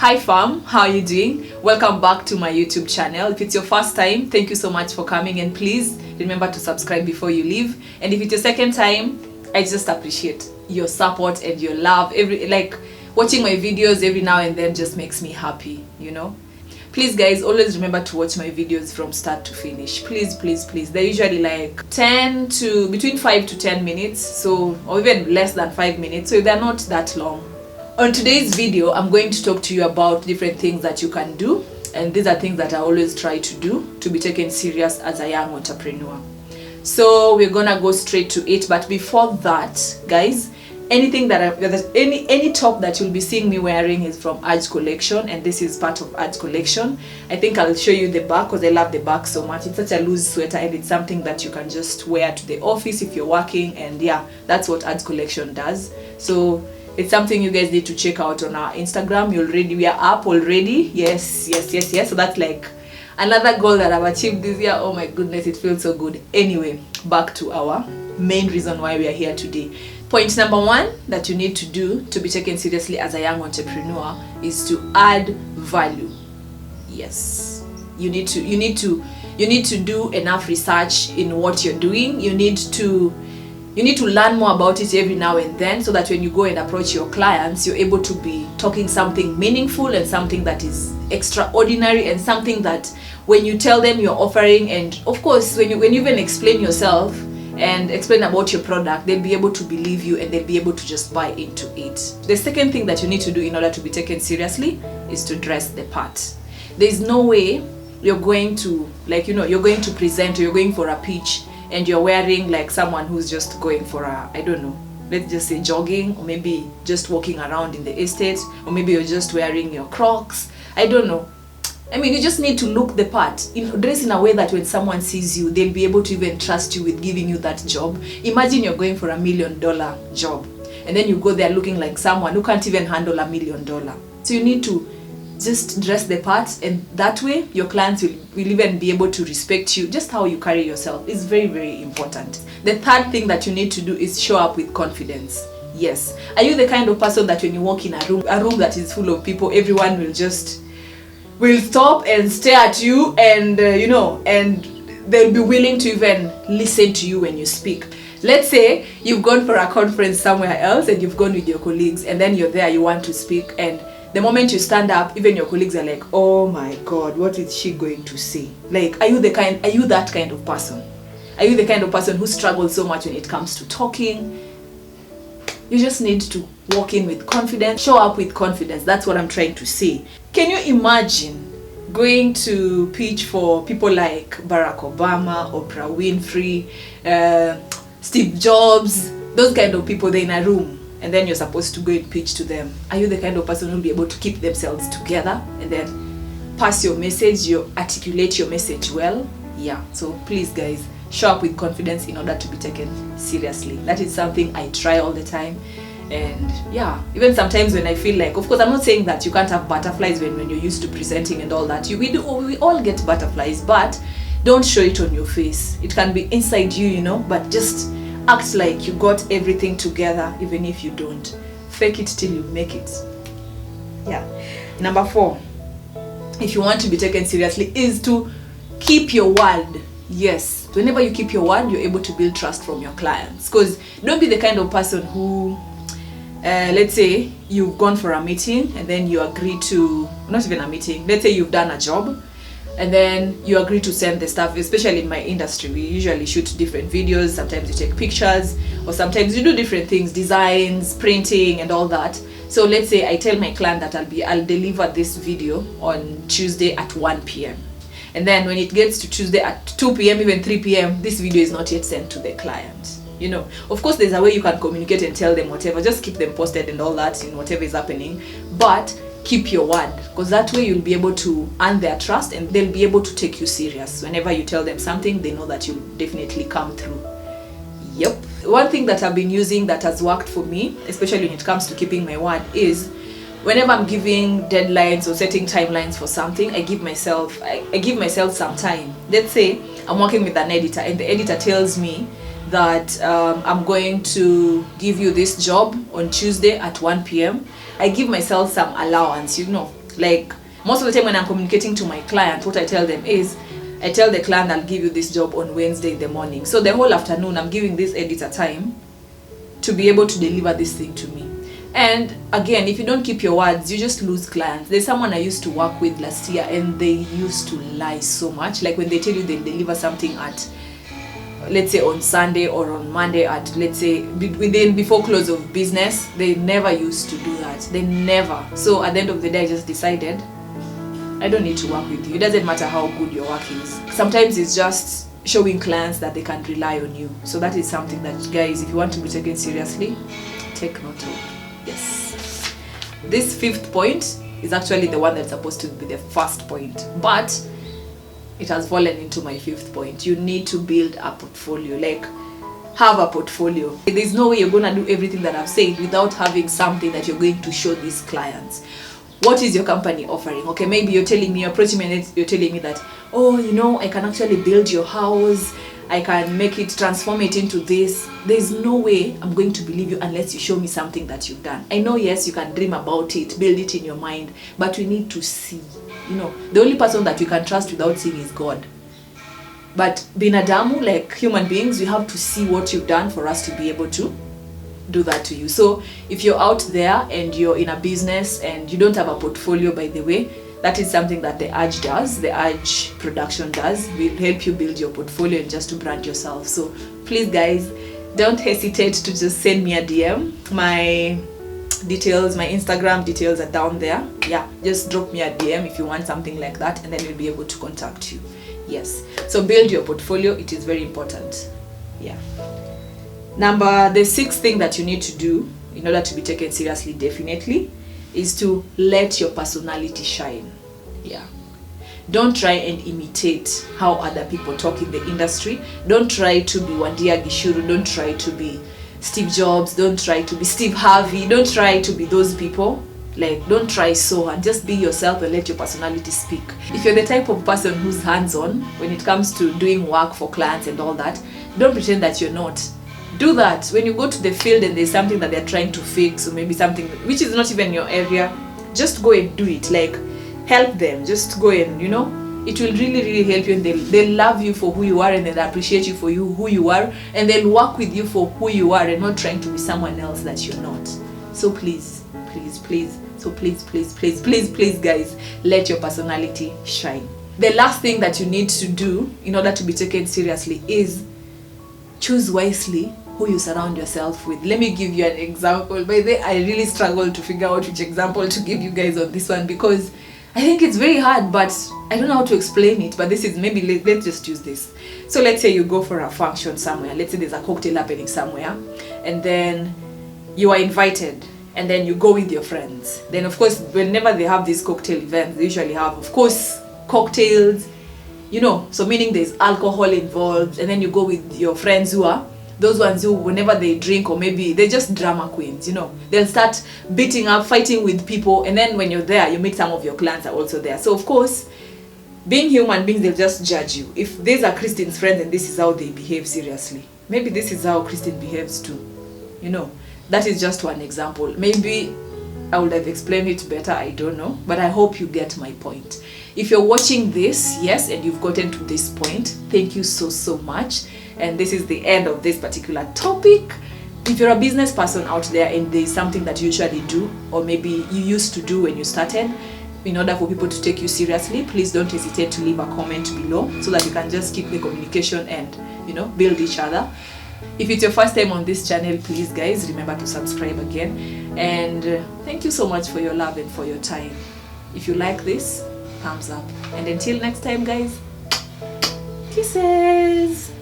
Hi fam, how are you doing? Welcome back to my YouTube channel. If it's your first time, thank you so much for coming, and please remember to subscribe before you leave. And if it's your second time, I just appreciate your support and your love. Watching my videos every now and then just makes me happy, you know. Please guys, always remember to watch my videos from start to finish. Please. They're usually like between 5 to 10 minutes, or even less than 5 minutes, so they're not that long. On today's video, I'm going to talk to you about different things that you can do, and these are things that I always try to do to be taken serious as a young entrepreneur. So we're gonna go straight to it, but before that, guys, any top that you'll be seeing me wearing is from Ads Collection, and this is part of Ads Collection. I think I'll show you the back because I love the back so much. It's such a loose sweater, and it's something that you can just wear to the office if you're working, and yeah, that's what Ads Collection does. So it's something you guys need to check out on our Instagram. We are up already. Yes. So that's like another goal that I've achieved this year. Oh my goodness, it feels so good. Anyway, back to our main reason why we are here today. Point number one that you need to do to be taken seriously as a young entrepreneur is to add value. Yes, you need to do enough research in what you're doing. You need to learn more about it every now and then, so that when you go and approach your clients, you're able to be talking something meaningful and something that is extraordinary, and something that when you tell them you're offering, and of course when you even explain yourself and explain about your product, they'll be able to believe you and they'll be able to just buy into it. The second thing that you need to do in order to be taken seriously is to dress the part. There's no way you're going to present, or you're going for a pitch and you're wearing like someone who's just going for let's just say jogging, or maybe just walking around in the estate, or maybe you're just wearing your Crocs. I don't know. I mean, you just need to look the part. Dress in a way that when someone sees you, they'll be able to even trust you with giving you that job. Imagine you're going for $1 million job, and then you go there looking like someone who can't even handle $1 million. So you need to just dress the part, and that way your clients will even be able to respect you. Just how you carry yourself is very, very important. The third thing that you need to do is show up with confidence. Yes. Are you the kind of person that when you walk in a room that is full of people, everyone will stop and stare at you, and and they'll be willing to even listen to you when you speak? Let's say you've gone for a conference somewhere else and you've gone with your colleagues, and then you're there, you want to speak, and the moment you stand up, even your colleagues are like, oh my god, what is she going to say? Like, are you that kind of person? Are you the kind of person who struggles so much when it comes to talking? You just need to walk in with confidence, show up with confidence. That's what I'm trying to say. Can you imagine going to pitch for people like Barack Obama, Oprah Winfrey, Steve Jobs, those kind of people? They're in a room, and then you're supposed to go and pitch to them. Are you the kind of person who will be able to keep themselves together and then pass your message, articulate your message well? Yeah, so please guys, show up with confidence in order to be taken seriously. That is something I try all the time. And yeah, even sometimes when I feel like, of course I'm not saying that you can't have butterflies when you're used to presenting and all that. We all get butterflies, but don't show it on your face. It can be inside you, but just act like you got everything together, even if you don't. Fake it till you make it. Yeah. Number 4, if you want to be taken seriously, is to keep your word. Yes. Whenever you keep your word, you're able to build trust from your clients. Because don't be the kind of person who, let's say you've gone for a meeting and then you agree to, not even a meeting, let's say you've done a job, and then you agree to send the stuff. Especially in my industry, we usually shoot different videos. Sometimes you take pictures, or sometimes you do different things, designs, printing and all that. So let's say I tell my client that I'll deliver this video on Tuesday at 1 p.m. And then when it gets to Tuesday at 2 p.m, even 3 p.m, this video is not yet sent to the client. Of course there's a way you can communicate and tell them whatever, just keep them posted and all that in whatever is happening, but keep your word, because that way you'll be able to earn their trust, and they'll be able to take you serious. Whenever you tell them something, they know that you'll definitely come through. Yep. One thing that I've been using that has worked for me, especially when it comes to keeping my word, is whenever I'm giving deadlines or setting timelines for something, I give myself some time. Let's say I'm working with an editor, and the editor tells me that I'm going to give you this job on Tuesday at 1 p.m. I give myself some allowance, Like most of the time when I'm communicating to my client, what I tell them is, I tell the client I'll give you this job on Wednesday in the morning. So the whole afternoon I'm giving this editor time to be able to deliver this thing to me. And again, if you don't keep your words, you just lose clients. There's someone I used to work with last year, and they used to lie so much. Like when they tell you they deliver something at, let's say on Sunday or on Monday at, let's say before close of business, they never used to do that. They never. So at the end of the day, I just decided I don't need to work with you. It doesn't matter how good your work is. Sometimes it's just showing clients that they can rely on you. So that is something that, guys, if you want to be taken seriously, take note of. Yes. This 5th point is actually the one that's supposed to be the first point, but it has fallen into my 5th point. You need to build a portfolio. Like, have a portfolio. There's no way you're gonna do everything that I've said without having something that you're going to show these clients. What is your company offering? Okay, maybe you're telling me, you're approaching me and you're telling me that, oh, you know, I can actually build your house, I can make it, transform it into this. There's no way I'm going to believe you unless you show me something that you've done. I know, yes, you can dream about it, build it in your mind, but we need to see. You know, the only person that you can trust without seeing is God. But binadamu, like human beings, we have to see what you've done for us to be able to do that to you. So if you're out there and you're in a business and you don't have a portfolio, by the way, that is something that the Urge does. The Urge production does. Will help you build your portfolio and just to brand yourself. So please, guys, don't hesitate to just send me a DM. My details, my Instagram details are down there. Yeah, just drop me a DM if you want something like that, and then we'll be able to contact you. Yes. So build your portfolio. It is very important. Yeah. The 6th thing that you need to do in order to be taken seriously, definitely, is to let your personality shine. Yeah. Don't try and imitate how other people talk in the industry. Don't try to be Wandia Gishuru. Don't try to be Steve Jobs. Don't try to be Steve Harvey. Don't try to be those people. Like, don't try so hard. Just be yourself and let your personality speak. If you're the type of person who's hands-on when it comes to doing work for clients and all that, don't pretend that you're not. Do that. When you go to the field and there's something that they're trying to fix, or maybe something which is not even your area, just go and do it. Like, help them. Just go and, you know, it will really, really help you, and they'll love you for who you are, and they'll appreciate you for who you are, and they'll work with you for who you are and not trying to be someone else that you're not. So please, please, guys, let your personality shine. The last thing that you need to do in order to be taken seriously is choose wisely who you surround yourself with. Let me give you an example. By the way, I really struggle to figure out which example to give you guys on this one, because I think it's very hard, but I don't know how to explain it. But this is, maybe let's just use this. So let's say you go for a function somewhere. Let's say there's a cocktail happening somewhere, and then you are invited, and then you go with your friends. Then of course, whenever they have these cocktail events, they usually have, of course, cocktails, you know, so meaning there's alcohol involved, and then you go with your friends who are those ones who, whenever they drink, or maybe they're just drama queens, you know, they'll start beating up, fighting with people, and then when you're there, you meet some of your clients are also there. So of course, being human beings, they'll just judge you. If these are Christine's friends and this is how they behave, seriously, maybe this is how Christine behaves too, you know. That is just one example. Maybe I would have explained it better, I don't know, but I hope you get my point. If you're watching this, yes, and you've gotten to this point, thank you so much. And this is the end of this particular topic. If you're a business person out there and there's something that you usually do, or maybe you used to do when you started, in order for people to take you seriously, please don't hesitate to leave a comment below so that you can just keep the communication and, you know, build each other. If it's your first time on this channel, please, guys, remember to subscribe again. And thank you so much for your love and for your time. If you like this, thumbs up. And until next time, guys, kisses.